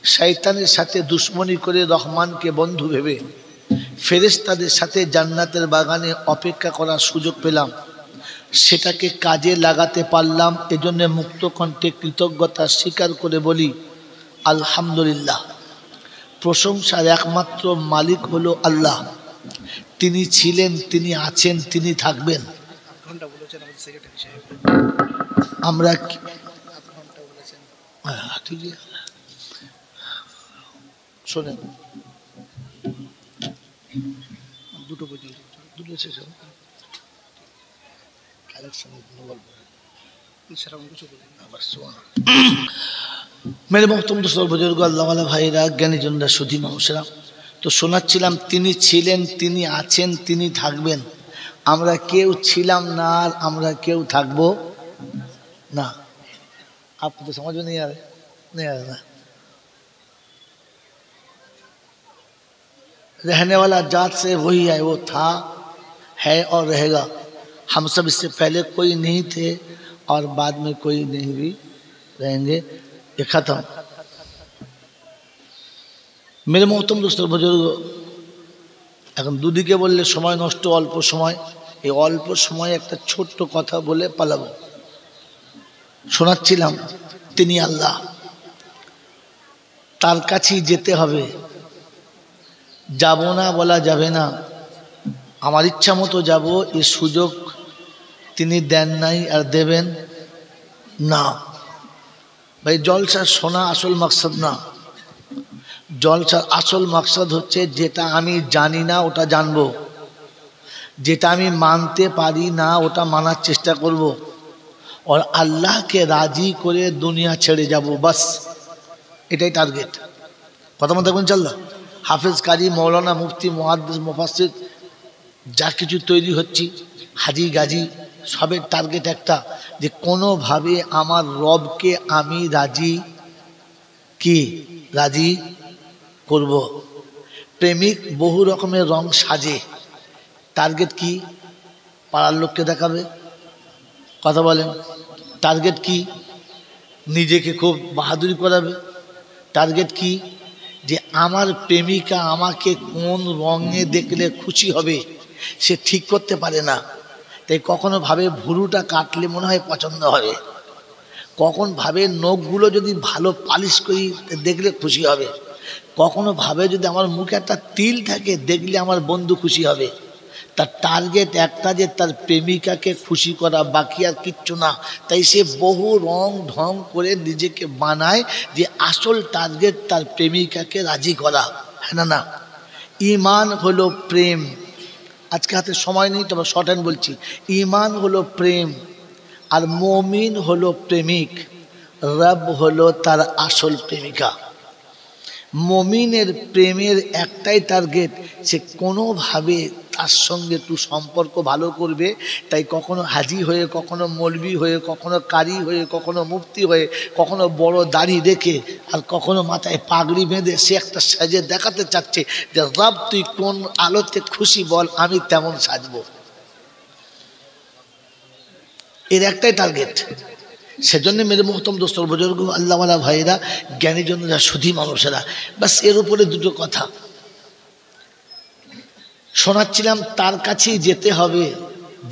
শয়তানের সাথে দুশ্মনী করে রহমানকে বন্ধু ভেবে ফেরেশতাদের সাথে জান্নাতের বাগানে অপেক্ষা করার সুযোগ পেলাম, সেটাকে কাজে লাগাতে পারলাম। এজন্য মুক্ত কণ্ঠে কৃতজ্ঞতা স্বীকার করে বলি আলহামদুলিল্লাহ। প্রশংসার একমাত্র মালিক হলো আল্লাহ। তিনি ছিলেন, তিনি আছেন, তিনি থাকবেন। আমরা শোনেন, দুটো শেষ হবে। মেরে মোহতরম দোস্ত বুজুর্গ আল্লাহওয়ালা ভাইরা, জ্ঞানীজনরা, সুধী মানুষেরা, তো শোনাচ্ছিলাম তিনি ছিলেন, তিনি আছেন, তিনি থাকবেন। আমরা কেউ ছিলাম না আর আমরা কেউ থাকবো না। আপনি তো সমাজ নেই আর না। रहने वाला जात से वही है, वो था, है और रहेगा। हम सब इससे पहले कोई नहीं थे और बाद में कोई नहीं भी रहेंगे। ये खत्म। मेरे मोहतरम दोस्तों बुजुर्ग, এখন দুদিকে বললে সময় নষ্ট, অল্প সময়। এই অল্প সময়ে একটা ছোট্ট কথা বলে পালাবো। শোনাচ্ছিলাম তিনি আল্লাহ, তার কাছেই যেতে হবে, যাব না বলা যাবে না। আমার ইচ্ছা মতো যাব, এই সুযোগ তিনি দেন নাই আর দেবেন না। ভাই জলসার শোনা আসল মাকসাদ না। জলসার আসল মাকসাদ হচ্ছে যেটা আমি জানি না ওটা জানবো, যেটা আমি মানতে পারি না ওটা মানার চেষ্টা করব, আর আল্লাহকে রাজি করে দুনিয়া ছেড়ে যাব, বাস এটাই টার্গেট। কথা মতো দেখবেন চাল্লা। হাফেজ, কারি, মৌলানা, মুফতি, মুহাদ্দিস, মুফাসসির যা কিছু তৈরি হচ্ছি, হাজি গাজী, সবের টার্গেট একটা, যে কোনোভাবে আমার রবকে আমি রাজি করব। প্রেমিক বহু রকমের রং সাজে, টার্গেট কি? পাড়ার লোককে দেখাবে। কথা বলেন, টার্গেট কি? নিজেকে খুব বাহাদুরি করাবে। টার্গেট কি? যে আমার প্রেমিকা আমাকে কোন রঙে দেখলে খুশি হবে সে ঠিক করতে পারে না। তাই কখনো ভাবে ভুরুটা কাটলে মনে হয় পছন্দ হবে, কখন ভাবে নখগুলো যদি ভালো পালিশ করি দেখলে খুশি হবে, কখনো ভাবে যদি আমার মুখে একটা তিল থাকে দেখলে আমার বন্ধু খুশি হবে। তার টার্গেট একটা, যে তার প্রেমিকাকে খুশি করা, বাকি আর কিচ্ছু না। তাই সে বহু রং ঢং করে নিজেকে বানায় যে আসল টার্গেট তার প্রেমিকাকে রাজি করা। হ্যাঁ না না? ঈমান হলো প্রেম। আজকে হাতে সময় নেই, তবে শর্ট হ্যান্ড বলছি। ঈমান হলো প্রেম, আর মুমিন হলো প্রেমিক, রব হলো তার আসল প্রেমিকা। মুমিনের প্রেমের একটাই টার্গেট, সে কোনোভাবে তার সঙ্গে একটু সম্পর্ক ভালো করবে। তাই কখনো হাজি হয়ে, কখনো মৌলবি হয়ে, কখনো কারি হয়ে, কখনো মুফতি হয়ে, কখনো বড় দাড়ি রেখে, আর কখনো মাথায় পাগড়ি বেঁধে সে একটা সাজে দেখাতে চাচ্ছে যে রব তুই কোন আলোতে খুশি বল, আমি তেমন সাজবো। এর একটাই টার্গেট। সেজন্য মেরে মোহতরম দোস্তর বুজুর্গ আল্লাহওয়ালা ভাইরা, জ্ঞানীজনরা, সুধী মানুষেরা, বাস এর উপরে দুটো কথা শোনাচ্ছিলাম। তার কাছেই যেতে হবে,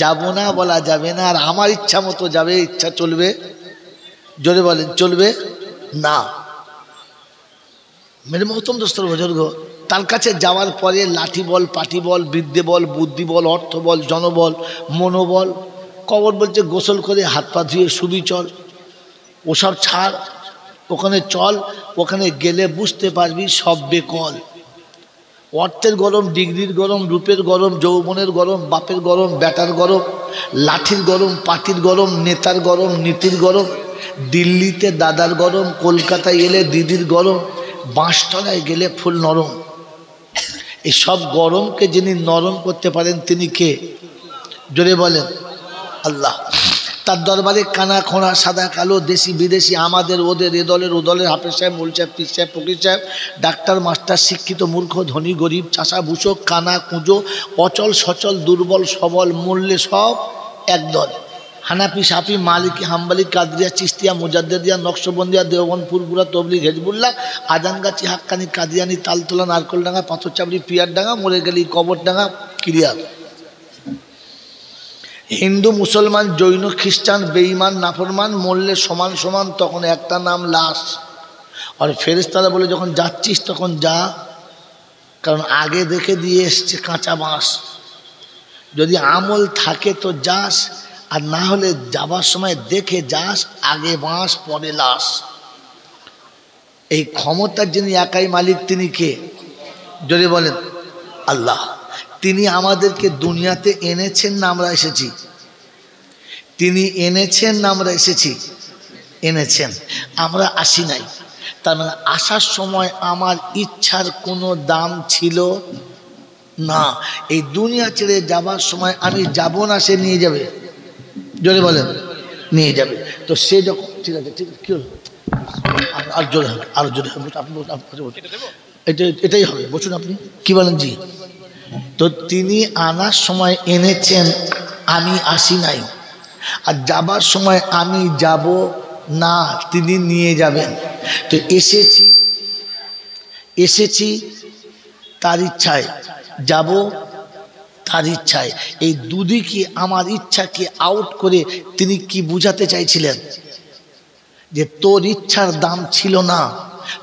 যাব না বলা যাবে না। আর আমার ইচ্ছা মতো যাবে, ইচ্ছা চলবে, জোরে বলেন চলবে না। মেরে মোহতরম দোস্তর বুজুর্গ, তার কাছে যাওয়ার পরে লাঠি বল, পাটি বল, বিদ্যে বল, বুদ্ধি বল, অর্থ বল, জনবল, মনোবল, কবর বলছে গোসল করে হাত পা ধুয়ে শুবি চল, ওসব ছাড়, ওখানে চল, ওখানে গেলে বুঝতে পারবি সব বেকল। অর্থের গরম, ডিগ্রির গরম, রূপের গরম, যৌবনের গরম, বাপের গরম, বেটার গরম, লাঠির গরম, পাটির গরম, নেতার গরম, নীতির গরম, দিল্লিতে দাদার গরম, কলকাতায় এলে দিদির গরম, বাঁশতলায় গেলে ফুল নরম। এই সব গরমকে যিনি নরম করতে পারেন তিনি কে? জোরে বলেন আল্লাহ। তার দরবারে কানা খোঁড়া, সাদা কালো, দেশি বিদেশি, আমাদের ওদের, এ দলের ও দলের, হাফেজ সাহেব, মৌল সাহেব, পীর সাহেব, ফকির সাহেব, ডাক্তার, মাস্টার, শিক্ষিত, মূর্খ, ধনী, গরিব, চাষা, ভূষক, কানা, কুঁজো, অচল, সচল, দুর্বল, সবল, মূল্যে সব একদল। হানাফি, শাফি, মালিকি, হাম্বলি, কাদরিয়া, চিস্তিয়া, মুজাদ্দেদিয়া, নকশবন্দিয়া, দেওবন্দ, ফুরফুরা, তবলিগ, হেজবুল্লাহ, আজানগাছি, হাক্কানি, কাদিয়ানি, তালতলা, নারকলডাঙ্গা, পাথরচাবড়ি, পিয়ারডাঙ্গা, মরে গেলি কবরডাঙ্গা, ক্লিয়ার। হিন্দু, মুসলমান, জৈন, খ্রিস্টান, বেঈমান, নাফরমান মরলে সমান সমান, তখন একটা নাম লাশ। আর ফেরেশতারা বলে যখন যাচ্ছিস তখন যা, কারণ আগে দেখে দিয়ে এসছে কাঁচা বাঁশ, যদি আমল থাকে তো যাস, আর না হলে যাবার সময় দেখে যাস, আগে বাঁশ পরে লাশ। এই ক্ষমতার যিনি একাই মালিক তিনি কে? যদি বলেন আল্লাহ। তিনি আমাদেরকে দুনিয়াতে এনেছেন না আমরা এসেছি? তিনি এনেছেন না আমরা এসেছি? এনেছেন, আমরা আসি নাই। তার মানে আসার সময় আমার ইচ্ছার কোনো দাম ছিল না। এই দুনিয়া ছেড়ে যাবার সময় আমি যাব না, সে নিয়ে যাবে। জোরে বলেন নিয়ে যাবে। তো সে যখন, ঠিক আছে ঠিক আছে, কি হলো, আর জোরে হবে, আরো জোরে হবে, আপনি এটাই হবে, বসুন আপনি কি বলেন জি। তো তিনি আনার সময় এনেছেন, আমি আসি নাই। আর যাবার সময় আমি যাব না, তিনি নিয়ে যাবেন। তো এসেছি তার ইচ্ছায়, যাব তার ইচ্ছায়। এই দুদিকে আমার ইচ্ছাকে আউট করে তিনি কি বুঝাতে চাইছিলেন? যে তোর ইচ্ছার দাম ছিল না,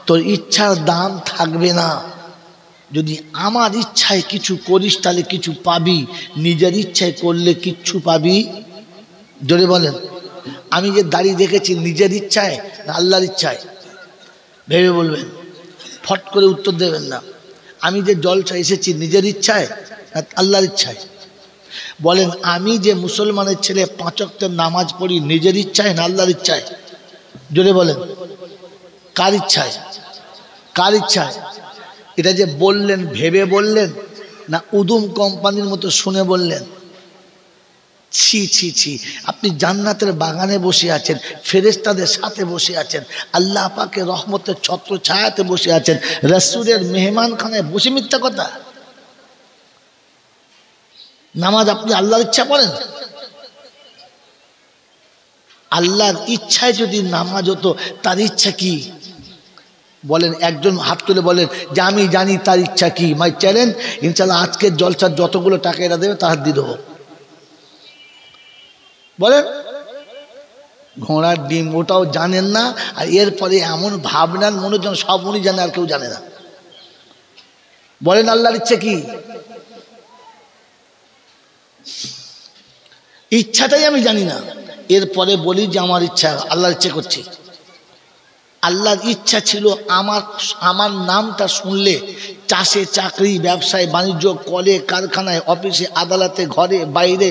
তোর ইচ্ছার দাম থাকবে না। যদি আমার ইচ্ছায় কিছু করিস তাহলে কিছু পাবি, নিজের ইচ্ছায় করলে কিচ্ছু পাবি। জোরে বলেন। আমি যে দাড়ি দেখেছি নিজের ইচ্ছায় না আল্লাহর ইচ্ছায়? ভেবে বলবেন, ফট করে উত্তর দেবেন না। আমি যে জলসা এসেছি নিজের ইচ্ছায় না আল্লাহর ইচ্ছায়? বলেন, আমি যে মুসলমানের ছেলে 5 ওয়াক্তের নামাজ পড়ি নিজের ইচ্ছায় না আল্লাহর ইচ্ছায়? জোরে বলেন, কার ইচ্ছায়? কার ইচ্ছায়? এটা যে বললেন ভেবে বললেন না উদুম কোম্পানির মতো শুনে বললেন? ছি ছি ছি, আপনি জান্নাতের বাগানে বসে আছেন, ফেরেশতাদের সাথে বসে আছেন, আল্লাহ পাকের রহমতের ছত্র ছায়াতে বসে আছেন, রাসূলের মেহমানখানায় বসে মিথ্যা কথা। নামাজ আপনি আল্লাহর ইচ্ছা পড়েন? আল্লাহর ইচ্ছায় যদি নামাজ হতো, তার ইচ্ছা কি বলেন? একজন হাত তুলে বলেন যে আমি জানি তার ইচ্ছা কি। মাই চ্যালেঞ্জ, ইনশাআল্লাহ আজকের জলসার যতগুলো টাকা এরা দেবে তার দিয়ে দেবো। বলেন। ঘোড়ার ডিম, ওটাও জানেন না, আর এরপরে এমন ভাবনার মনে যেন সব উনি জানে আর কেউ জানে না। বলেন আল্লাহর ইচ্ছা কি? ইচ্ছাটাই আমি জানি না, এরপরে বলি যে আমার ইচ্ছা, আল্লাহর ইচ্ছা করছি। আল্লাহর ইচ্ছা ছিল আমার নামটা শুনলে চাষে, চাকরি, ব্যবসায়, বাণিজ্য, কলে, কারখানায়, অফিসে, আদালতে, ঘরে, বাইরে,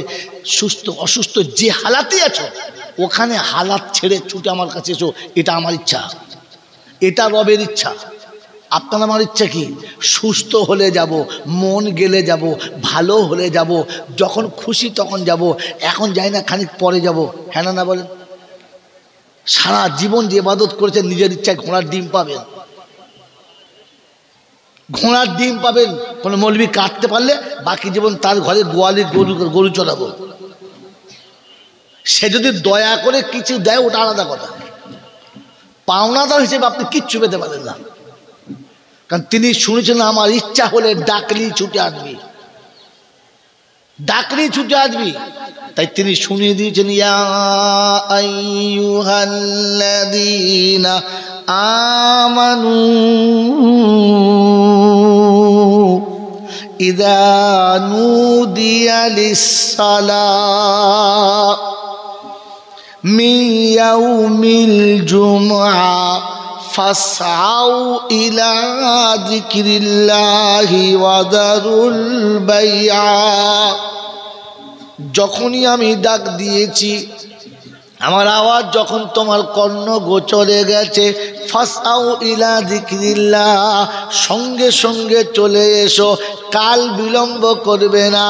সুস্থ অসুস্থ যে হালাতে আছো, ওখানে হালাত ছেড়ে ছুটে আমার কাছে এসো। এটা আমার ইচ্ছা, এটা রবের ইচ্ছা। আপনার আমার ইচ্ছা কি? সুস্থ হলে যাব, মন গেলে যাব, ভালো হলে যাব, যখন খুশি তখন যাব, এখন যাই না, খানিক পরে যাব। হ্যাঁ না বলেন? সারা জীবন যে ইবাদত করেছেন নিজের ইচ্ছায় ঘোড়ার ডিম পাবেন, ঘোড়ার ডিম পাবেন। কোনো মৌলবি কাটতে পারলে বাকি জীবন তার ঘরে গোয়ালির গরু চড়াবো। সে যদি দয়া করে কিছু দেয় ওটা আলাদা কথা, পাওনাদার হিসেবে আপনি কিচ্ছু পেতে পারেন না। কারণ তিনি শুনেছেন আমার ইচ্ছা হলে ডাকলি ছুটে আসবি, ডাকলি ছুটে আসবি। তাই তিনি শুনিয়ে দিয়েছেন, ইয়া আইয়ুহাল্লাযীনা আমানু ইযা নুদিয়া লিস-সালাহ মিন ইয়াউমিল জুমআ ফাসআউ ইলা যিকরিল্লাহি ওয়া দারুল বাইআ। যখনই আমি ডাক দিয়েছি, আমার আওয়াজ যখন তোমার কর্ণ গোচরে গেছে, ফাসআউ ইলা যিকরিল্লাহ, সঙ্গে সঙ্গে চলে এসো কাল বিলম্ব করবে না,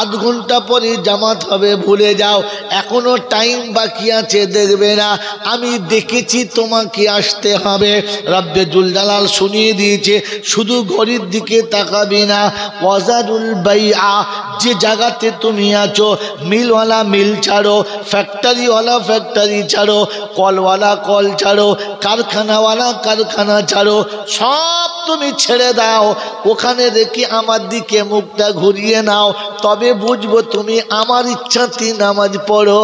আধ ঘন্টা পরে জামাত হবে, ভুলে যাও, এখনো টাইম বাকি আছে, দেখবে না, আমি দেখেছি তোমাকে আসতে হবে। রব্বে জুল জালাল শুনিয়ে দিয়েছে, শুধু ঘড়ির দিকে তাকাবি না। ওয়াজারুল বাইআ, যে জায়গাতে তুমি আছো, মিলওয়ালা মিল ছাড়ো, ফ্যাক্টরিওয়ালা ফ্যাক্টরি ছাড়ো, কলওয়ালা কল ছাড়ো, কারখানাওয়ালা কারখানা ছাড়ো, সব তুমি ছেড়ে দাও। ওখানে রেখে আমার দিকে মুখটা ঘুরিয়ে নাও, তবে বুঝবো তুমি আমার ইচ্ছাতে নামাজ পড়ো।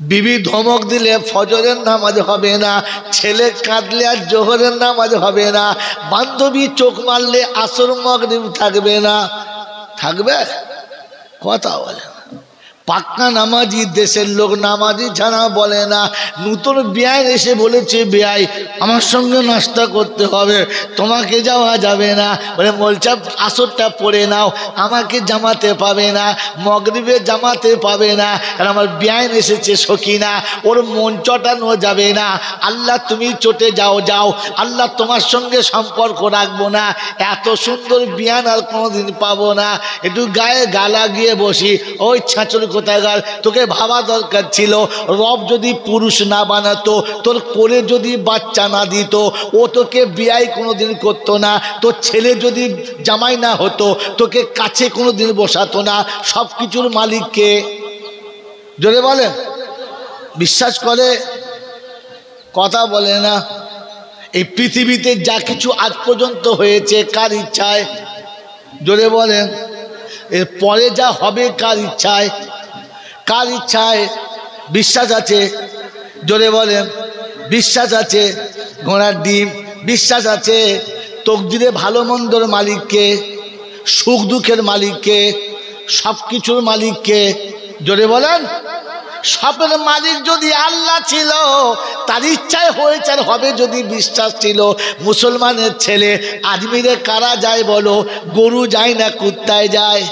বিবি ধমক দিলে ফজরের নামাজ হবে না, ছেলে কাঁদলে আর জোহরের নামাজ হবে না, বান্ধবী চোখ মারলে আসর মাগরিব থাকবে না। থাকবে? কথা বলে না। পাক্কা নামাজি দেশের লোক নামাজি ছাড়া বলে না। নতুন বিয়াই এসে বলেছে, বিয়াই আমার সঙ্গে নাস্তা করতে হবে, তোমাকে যাওয়া যাবে না। বলে মোলচা আসরটা পড়ে নাও, আমাকে জামাতে পাবে না, মগরিবে জামাতে পাবে না, কারণ আমার বিয়াই এসেছে সখিনা, ওর মন চটানো যাবে না। আল্লাহ তুমি চটে যাও, যাও, আল্লাহ তোমার সঙ্গে সম্পর্ক রাখবো না, এত সুন্দর বিয়ান আর কোনোদিন পাবো না, একটু গায়ে গালা গিয়ে বসি। ওই ছাঁচল কোথাকার, তোকে ভাবা দরকার ছিল, রব যদি পুরুষ না বানাতো, তোর কোলে যদি বাচ্চা না দিত, ও তোকে বিয়াই কোনোদিন করতো না। তোর ছেলে যদি জামাই না হতো, তোকে কাছে কোনোদিন বসাতো না। সব কিছুর মালিককে জোরে বলেন, বিশ্বাস করে? কথা বলে না। এই পৃথিবীতে যা কিছু আজ পর্যন্ত হয়েছে কার ইচ্ছায়? জোরে বলেন। এর পরে যা হবে কার ইচ্ছায়? কার ইচ্ছায়? বিশ্বাস আছে? জোরে বলেন। বিশ্বাস আছে? ঘোড়ার ডিম বিশ্বাস আছে? তকদিরে ভালো মন্দর মালিককে, সুখ দুঃখের মালিককে, সব কিছুর মালিককে। জোরে বলেন। সবের মালিক যদি আল্লাহ ছিল, তার ইচ্ছায় হয়েছে আর হবে যদি বিশ্বাস ছিল। মুসলমানের ছেলে আজমিরে কারা যায় বলো? গরু যায় না, কুত্তায় যায়।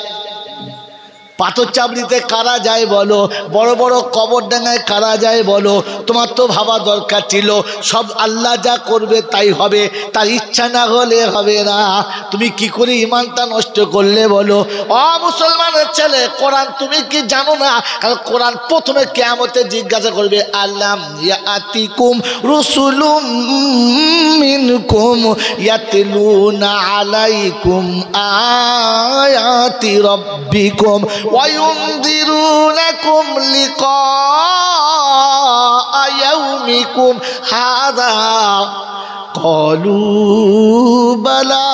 পাথর চাবড়িতে কারা যায় বলো? বড় বড় কবরডাঙ্গায় কারা যায় বলো? তোমার তো ভাবা দরকার ছিল, সব আল্লাহ যা করবে তাই হবে, তার ইচ্ছা না হলে হবে না। তুমি কি করে ইমানটা নষ্ট করলে বলো? ও মুসলমানের ছেলে, কোরআন তুমি কি জানো না? কারণ কোরআন প্রথমে কিয়ামতে জিজ্ঞাসা করবে, আল্লাম ইয়াতিকুম রুসুলুম মিনকুম ইয়াতলুনা আলাইকুম আয়াতি রাব্বিকুম وينذرونكم لقاء يومكم هذا قالوا بلى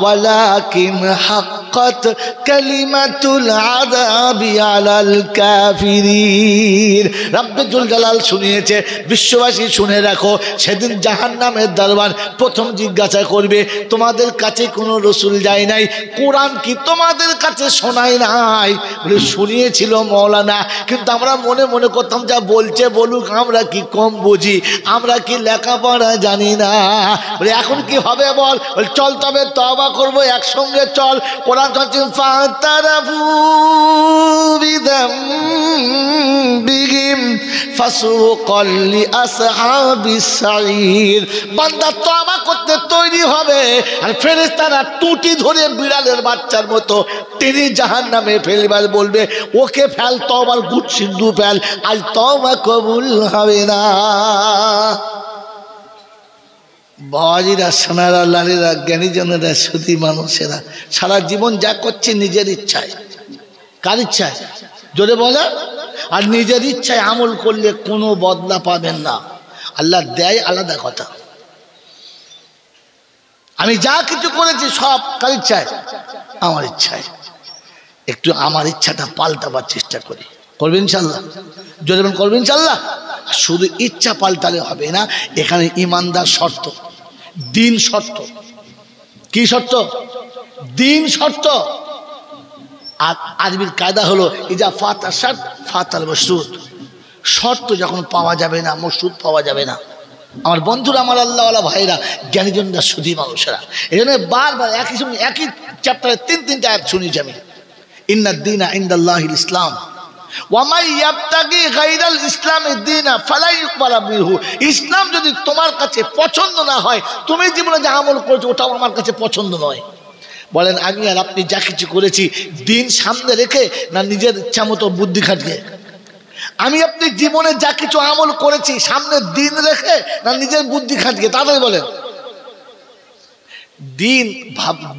ولكن حقت كلمة العذاب على الكافرين। رب জুল জালাল শুনিয়েছে, বিশ্ববাসী শুনে রাখো, সেদিন জাহান্নামের দরবার প্রথম জিজ্ঞাসা করবে, তোমাদের কাছে কোনো রসুল যায় নাই? কোরআন কি তোমাদের কাছে শোনায় নাই? বলে শুনিয়েছিল মৌলানা, কিন্তু আমরা মনে মনে করতাম যা বলছে বলুক, আমরা কি কম বুঝি, আমরা কি লেখাপড়া জানি না। বলে এখন কি হবে বল? বলে চল তবে তওবা করবো একসঙ্গে, চল। কোরআন কাছে ফাতারাফু বিযামবিহিম ফাসুকাল লিআসহাবিস সাঈর। বান্দা তওবা করতে তৈরি হবে, আর ফেরেশতারা টুটি ধরে বিড়ালের বাচ্চার মতো তিনি জাহান্নামে ফেলবার বলবে, ওকে ফেল, তওবার গুড় সিন্ধু ফেল, আজ তওবা কবুল হবে না। বাবাজিরা, সোনারা, লালেরা, জ্ঞানীজনেরা, সুধী মানুষেরা, সারা জীবন যা করছে নিজের ইচ্ছায়। কার ইচ্ছায়? জোরে বলে। আর নিজের ইচ্ছায় আমল করলে কোনো বদলা পাবেন না। আল্লাহ দেয় আলাদা কথা। আমি যা কিছু করেছি সব কার ইচ্ছায়? আমার ইচ্ছায়। একটু আমার ইচ্ছাটা পাল্টাবার চেষ্টা করি, করবেন ইনশাল্লাহ? জোরে বলেন, করবেন ইনশাল্লাহ? শুধু ইচ্ছা পাল্টালে হবে না, এখানে ইমানদার শর্ত, দিন শর্ত। কি শর্ত? দিন শর্ত। আর আরবির কায়দা হলো ইজা ফাতা শর্ত ফাতাল মশরুত। শর্ত যখন পাওয়া যাবে না, মশরুত পাওয়া যাবে না। আমার বন্ধুরা, আমার আল্লাহওয়ালা ভাইরা, জ্ঞানীজনরা, সুধী মানুষেরা, এই জন্য বারবার একই সঙ্গে একই চ্যাপ্টারে তিনটা আয়াত শুনিয়েছি আমি। ইন্নাদ দীনা ইনদাল্লাহিল ইসলাম। ওয়ামাই ইয়াবতাগি গায়রাল ইসলামি দীনা ফালা ইউকবালা মিনহু, ইসলাম যদি তোমার কাছে পছন্দ না হয়, তুমি জীবনে যা আমল করেছো ওটাও আমার কাছে পছন্দ নয়। বলেন আমি আর আপনি যা কিছু করেছি দিন সামনে রেখে না নিজের ইচ্ছা মতো বুদ্ধি খাটিয়ে? আমি আপনি জীবনে যা কিছু আমল করেছি সামনে দিন রেখে না নিজের বুদ্ধি খাটিয়ে? তাড়াতাড়ি বলেন।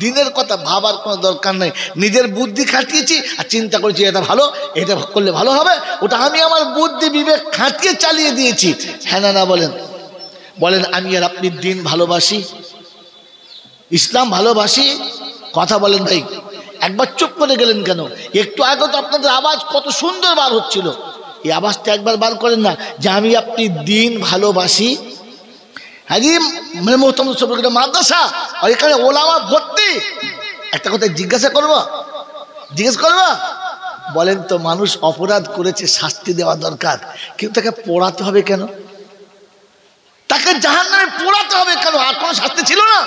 দিনের কথা ভাবার কোনো দরকার নেই, নিজের বুদ্ধি খাটিয়েছি আর চিন্তা করেছি এটা ভালো, এটা করলে ভালো হবে, ওটা আমি আমার বুদ্ধি বিবেক খাটিয়ে চালিয়ে দিয়েছি। হ্যাঁ না বলেন? বলেন আমি আর আপনি দিন ভালোবাসি, ইসলাম ভালোবাসি? কথা বলেন ভাই। একবার চুপ করে গেলেন কেন? একটু আগে তো আপনাদের আওয়াজ কত সুন্দর বার হচ্ছিল, এই আওয়াজটা একবার বার করেন না যে আমি আপনি দিন ভালোবাসি। হাজি মানে মোহতারাম সবগুলো মাদ্রাসা আর এখানে ওলামা ভর্তি। একটা কথা জিজ্ঞাসা করবো? বলেন তো, মানুষ অপরাধ করেছে, শাস্তি দেওয়া দরকার, কিন্তু তাকে পোড়াতে হবে কেন? তাকে জাহান্নামে পোড়াতে হবে কেন? আর কোনো শাস্তি ছিল না?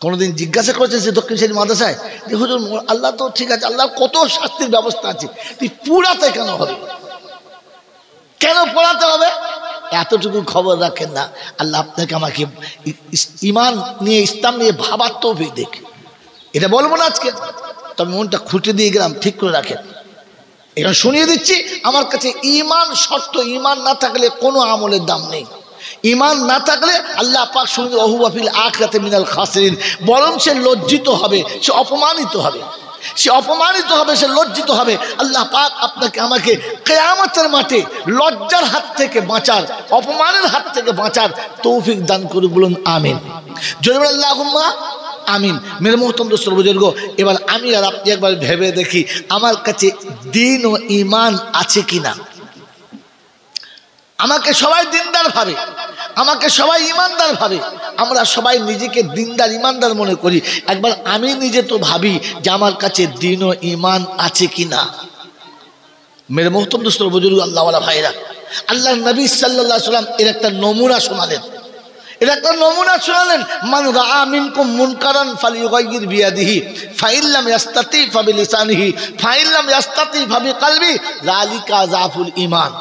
কোনোদিন জিজ্ঞাসা করেছেন সে দক্ষিণ শ্রেণী মাদ্রাসায় যে হুজুর আল্লাহ তো ঠিক আছে, আল্লাহ কত শাস্তির ব্যবস্থা আছে, তুই পোড়াতে কেন হবে? কেন পোড়াতে হবে? এতটুকু খবর রাখেন না। আল্লাহ আপনাকে আমাকে ইমান নিয়ে ইসলাম নিয়ে ভাবার তৌফিক দেখ। এটা বলবো না আজকে, তবে মনটা খুঁটে দিয়ে গেলাম, ঠিক করে রাখেন। এটা শুনিয়ে দিচ্ছি, আমার কাছে ইমান শর্ত। ইমান না থাকলে কোনো আমলের দাম নেই। ইমান না থাকলে আল্লাহ পাক শুনে ওহুয়া ফিল আখিরাতি মিনাল খাসিরিন, বরং সে লজ্জিত হবে, সে অপমানিত হবে, সে লজ্জিত হবে। আল্লাহ পাক আপনাকে আমাকে কিয়ামতের মাঠে লজ্জার হাত থেকে বাঁচার, অপমানের হাত থেকে বাঁচার তৌফিক দান করুন। বলুন আমিন। জোরে বলেন আল্লাহুম্মা আমিন। মেরে মোহতরম দোস্ত বুজুর্গ, এবার আমি আর আপনি একবার ভেবে দেখি আমার কাছে দিন ও ইমান আছে কিনা। আমাকে সবাই দিনদার ভাবে, আমাকে সবাই ইমানদার ভাবে, আমরা সবাই নিজেকে দিনদার ইমানদার মনে করি। একবার আমি নিজে তো ভাবি যে আমার কাছে দিন ও ইমান আছে কিনা। মেরে মোহতরম দোস্ত বুজুর্গ, আল্লাহওয়ালা ভাইরা, আল্লাহ নবী সাল্লাল্লাহু আলাইহি ওয়াসাল্লাম এর একটা নমুনা শোনালেন। মান রাআ মিনকুম মুনকারান ফালিয়ুগাইয়ির বিয়াদিহি ফাইন লাম ইয়াস্তাতি ফাবিলিসানিহি ফাইন লাম ইয়াস্তাতি ফাবিকলবি যালিকা যাফুল ঈমান।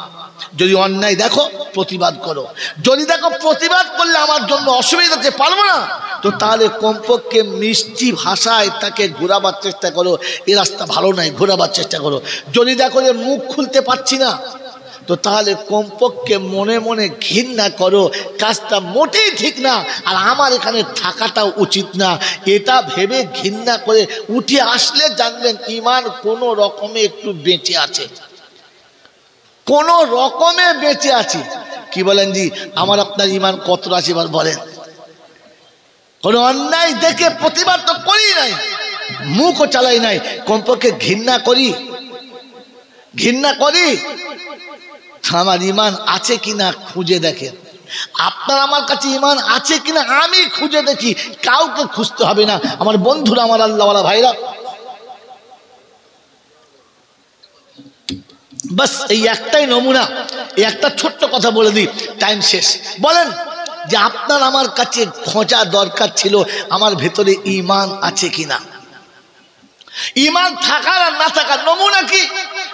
যদি অন্যায় দেখো প্রতিবাদ করো, যদি দেখো প্রতিবাদ করলে আমার জন্য অসুবিধা হচ্ছে, পারবো না, তো তাহলে কমপক্ষে মিষ্টি ভাষায় তাকে ঘোরাবার চেষ্টা করো, এ রাস্তা ভালো নাই, ঘোরাবার চেষ্টা করো। যদি দেখো যে মুখ খুলতে পারছি না, তো তাহলে কমপক্ষে মনে মনে ঘৃণা করো, কাজটা মোটেই ঠিক না আর আমার এখানে থাকাটাও উচিত না, এটা ভেবে ঘৃণা করে উঠে আসলে জানবেন ইমান কোনো রকমে একটু বেঁচে আছে, কোনো রকমে বেঁচে আছে। কি বলেন জি? আমার আপনার ইমান কতটা আছে এবার বলেন? কোনো অন্যায় দেখে প্রতিবাদ তো করি নাই, মুখও চালাই নাই, কমপক্ষে ঘৃণা করি। আমার ইমান আছে কিনা খুঁজে দেখেন। আপনার আমার কাছে ইমান আছে কিনা আমি খুঁজে দেখি, কাউকে খুঁজতে হবে না। আমার বন্ধুরা, আমার আল্লাহওয়ালা ভাইরা, বাস এই একটাই নমুনা, এই একটা ছোট্ট কথা বলে দিই, টাইম শেষ। বলেন যে আপনার আমার কাছে খোঁজা দরকার ছিল আমার ভেতরে ইমান আছে কিনা। ইমান থাকার আর না থাকার নমুনা কি?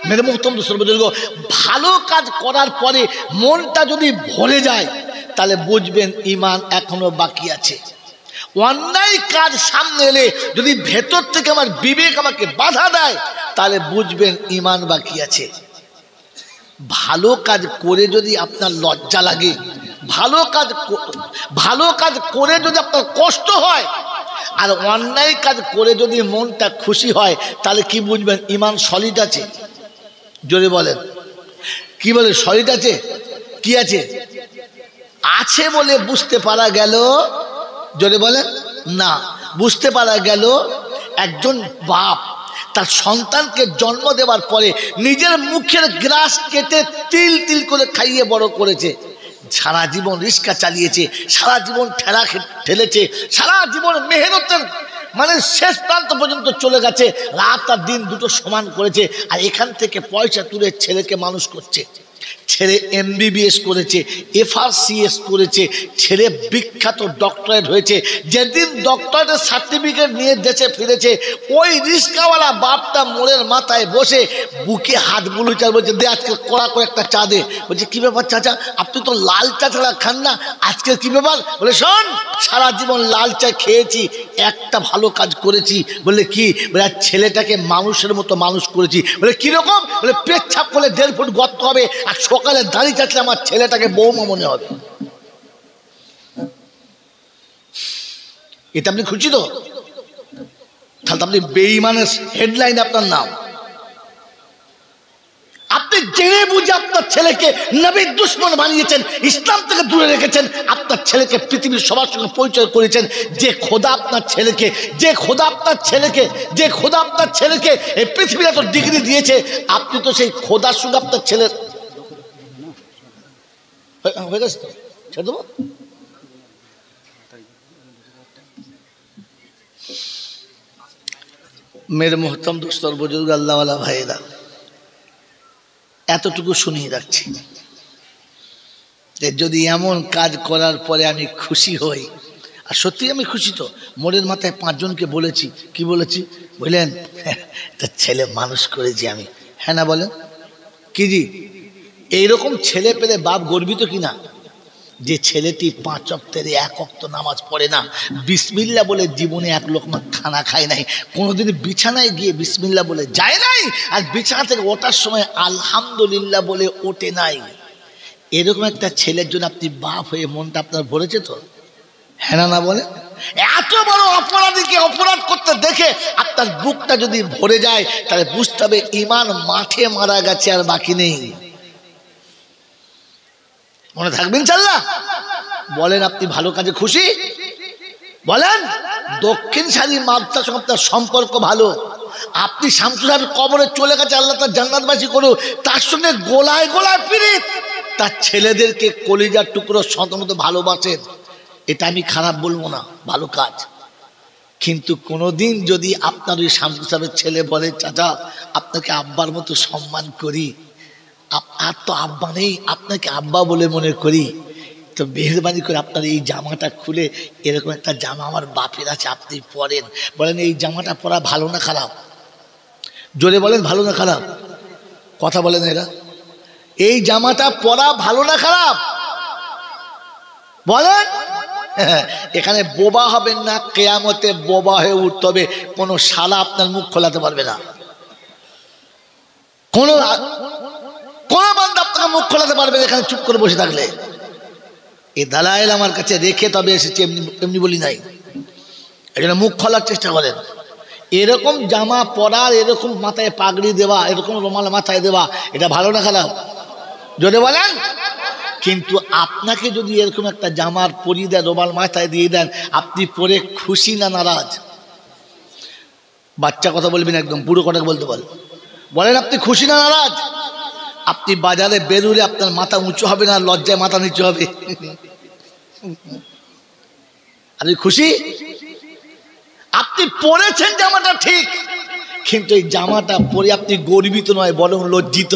মেরে মোহতরম দোস্ত বুজুর্গ, ভালো কাজ করার পরে মনটা যদি ভরে যায় তাহলে বুঝবেন ইমান এখনো বাকি আছে। অন্যায় কাজ সামনে এলে যদি ভেতর থেকে আমার বিবেক আমাকে বাধা দেয় তাহলে বুঝবেন ইমান বাকি আছে। ভালো কাজ করে যদি আপনার লজ্জা লাগে, ভালো কাজ করে যদি আপনার কষ্ট হয়, আর অন্যায় কাজ করে যদি মনটা খুশি হয়, তাহলে কি বুঝবেন ইমান সলিড আছে। জোরে বলেন, কি বলে? সলিড আছে। কি আছে? আছে বলে বুঝতে পারা গেল। জোরে বলেন না। বুঝতে পারা গেল একজন বাপ তার সন্তানকে জন্ম দেওয়ার পরে নিজের মুখের গ্রাস কেটে তিল তিল করে খাইয়ে বড় করেছে, সারা জীবন রিক্সা চালিয়েছে, সারা জীবন ঠেলা ঠেলেছে, সারা জীবন মেহনতের মানে শেষ প্রান্ত পর্যন্ত চলে গেছে, রাত আর দিন দুটো সমান করেছে, আর এখান থেকে পয়সা তুলে ছেলেকে মানুষ করছে। ছেলে MBBS করেছে, FRCS করেছে, ছেলে বিখ্যাত ডক্টরেট হয়েছে। যেদিন ডক্টরেটের সার্টিফিকেট নিয়ে দেশে ফিরেছে, ওই রিস্কাওয়ালা বাপটা মোড়ের মাথায় বসে বুকে হাত বুলুছে আর বলছে, দে আজকে কড়া করে একটা চা দে। বলছে, কি ব্যাপার চাচা, আপনি তো লাল চা ছাড়া খান না, আজকে কি ব্যাপার? বলে, শোন, সারা জীবন লাল চা খেয়েছি, একটা ভালো কাজ করেছি। বলে, কি? বলে, ছেলেটাকে মানুষের মতো মানুষ করেছি। বলে, কিরকম? বলে, পেচ্ছাপ করলে 1.5 ফুট গর্ত হবে, আর সকালে দাঁড়িয়ে থাকলে আমার ছেলেটাকে বৌমা মনে হবে। এটা আপনি খুশি তো? তাহলে আপনি বেঈমানের হেডলাইন আপনার নাম। আপনি জেনে বুঝে আপনার ছেলেকে নবীর দুশমন বানিয়েছেন, ইসলাম থেকে দূরে রেখেছেন। আপনার ছেলেকে পৃথিবীর সবার সঙ্গে পরিচয় করেছেন। যে খোদা আপনার ছেলেকে, যে খোদা আপনার ছেলেকে, যে খোদা আপনার ছেলেকে এই পৃথিবীর এত ডিগ্রি দিয়েছে, আপনি তো সেই খোদার সঙ্গে আপনার ছেলের হয়ে গেছে তো ছেড়ে দেবো। মেরে মোহতরম দোস্ত और बुजुर्ग अल्लाह वाला भाईरा, এতটুকু শুনিয়ে রাখছি যে যদি এমন কাজ করার পরে আমি খুশি হই, আর সত্যি আমি খুশি তো। মোড়ের মাথায় 5 জনকে বলেছি, কি বলেছি? বললেন, তার ছেলে মানুষ করেছি আমি। হ্যাঁ না বলেন? কি জি, এইরকম ছেলে পেলে বাপ গর্বিত কিনা? যে ছেলেটি 5 ওয়াক্তের 1 ওয়াক্ত নামাজ পড়ে না, বিসমিল্লাহ বলে জীবনে 1 লোকমা খানা খায় নাই, কোনোদিন বিছানায় গিয়ে বিসমিল্লাহ বলে যায় নাই, আর বিছানা থেকে ওঠার সময় আলহামদুলিল্লাহ বলে ওঠে নাই। এরকম একটা ছেলের জন্য আপনি বাপ হয়ে মনটা আপনার ভরেছে তো? হ্যাঁ না বলে? এত বড় অপরাধীকে অপরাধ করতে দেখে আপনার বুকটা যদি ভরে যায়, তাহলে বুঝতে হবে ঈমান মাঠে মারা গেছে, আর বাকি নেই। মনে থাকবেন ইনশাআল্লাহ? বলেন, আপনি ভালো কাজে খুশি? বলেন, দক্ষিণ সারি মাদ্রাসার সঙ্গে আপনার সম্পর্ক ভালো, আপনি শামসুল সাহেবের কবরে চলে গেছে, আল্লাহ তার জান্নাতবাসী করুক, তার সঙ্গে গোলায় গোলায় পীড়িত, তার ছেলেদেরকে কলিজার টুকরো সন্তান মতো ভালোবাসেন, এটা আমি খারাপ বলবো না, ভালো কাজ। কিন্তু কোনোদিন যদি আপনার ওই শামসুল সাহেবের ছেলে বলে, চাচা আপনাকে আব্বার মতো সম্মান করি, আর তো আব্বা নেই, আপনাকে আব্বা বলে মনে করি, তো মেহরবানি করে আপনার এই জামাটা খুলে, এরকম একটা জামা আমার বাপের আছে, আপনি পরেন। বলেন, এই জামাটা পরা ভালো না খারাপ? জোরে বলেন, ভালো না খারাপ? কথা বলেন এরা, এই জামাটা পরা ভালো না খারাপ? বলেন। এখানে বোবা হবেন না, কিয়ামতে বোবা হয়ে উঠতে হবে। কোনো শালা আপনার মুখ খোলাতে পারবে না, কোনো বান্দা আপনাকে মুখ খোলাতে পারবে না এখানে চুপ করে বসে থাকলে। এই দালাইল আমার কাছে রেখে তবে এসেছে, এমনি বলি নাই। এই জন্য মুখ খোলার চেষ্টা করেন। এরকম জামা পরার, এরকম মাথায় পাগড়ি দেওয়া, এরকম রুমাল মাথায় দেওয়া, এটা ভালো না খারাপ? যদি বলেন। কিন্তু আপনাকে যদি এরকম একটা জামার পরিয়ে দেন, রুমাল মাথায় দিয়ে দেন, আপনি পরে খুশি না নারাজ? বাচ্চা কথা বলবেন, একদম বুড়ো কথা বলতে বলেন। বলেন, আপনি খুশি না নারাজ? আপনি বাজারে বেরোলে আপনার মাথা উঁচু হবে না, লজ্জায় মাথা নিচু হবে? আপনি খুশি? আপনি পরেছেন জামাটা ঠিক, কিন্তু এই জামাটা পরে আপনি গর্বিত নয়, বরং লজ্জিত।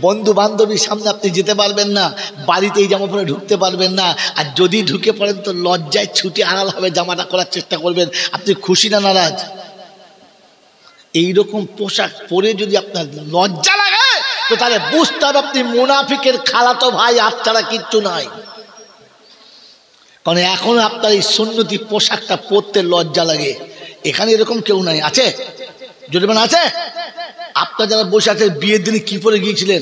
বন্ধু বান্ধবীর সামনে আপনি যেতে পারবেন না, বাড়িতে এই জামা পরে ঢুকতে পারবেন না, আর যদি ঢুকে পড়েন তো লজ্জায় ছুটে আড়াল হবে, জামাটা করার চেষ্টা করবেন। আপনি খুশি না নারাজ? এইরকম পোশাক পরে যদি আপনার লজ্জা লাগে, তো তাহলে বুঝতে হবে আপনি মুনাফিকের খালাতো ভাই, আর ছাড়া কিচ্ছু নাই। কারণ এখন আপনার এই সুন্নতি পোশাকটা পরতে লজ্জা লাগে। এখানে এরকম কেউ নাই, আছে? যদি মানে আছে? আপনার যারা বসে আছে, বিয়ের দিনে কি পরে গিয়েছিলেন?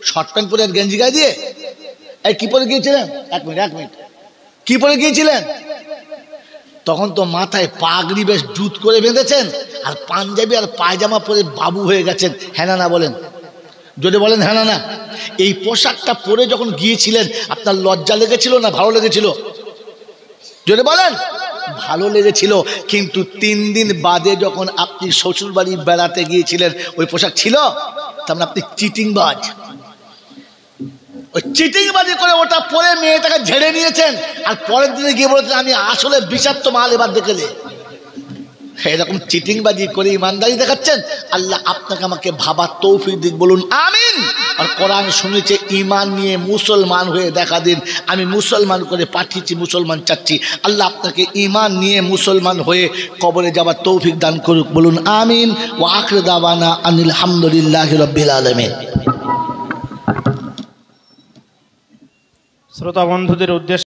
শর্ট প্যান্ট পরে আর গেঞ্জি গায়ে দিয়ে? এই কি পরে গিয়েছিলেন? এক মিনিট, কি পরে গিয়েছিলেন? তখন তো মাথায় পাগড়ি বেশ জুত করে বেঁধেছেন, আর পাঞ্জাবি আর পায়জামা পরে বাবু হয়ে গেছেন। হ্যাঁ না বলেন? যদি বলেন হ্যাঁ না। এই পোশাকটা পরে যখন গিয়েছিলেন, আপনার লজ্জা লেগেছিল না ভালো লেগেছিল? যদি বলেন। ভালো লেগেছিল। কিন্তু 3 দিন বাদে যখন আপনি শ্বশুর বাড়ি বেড়াতে গিয়েছিলেন, ওই পোশাক ছিল? তার মানে আপনি চিটিংবাজ। ওই চিটিংবাজি করে ওটা পরে মেয়েটাকে ঝেড়ে নিয়েছেন, আর পরের দিনে গিয়ে বলেছেন, আমি আসলে বিষাক্ত মাল এবার দেখলে। এরকম চিটিংবাজি করে ইমানদারি দেখাচ্ছেন, আল্লাহ আপনাকে আমাকে ভাবার তৌফিক দিক, বলুন আমিন। আর কোরআন শুনেছে ঈমান নিয়ে মুসলমান হয়ে দেখা দিন, আমি মুসলমান করে পাঠিয়েছি, মুসলমান চাচ্ছি, আল্লাহ আপনাকে ঈমান নিয়ে মুসলমান হয়ে কবরে যাবার তৌফিক দান করুক, বলুন আমিন। ওয়া আখিরু দাওয়ানা আনিল হামদুলিল্লাহি রাব্বিল আলামিন। শ্রোতা বন্ধুদের উদ্দেশ্যে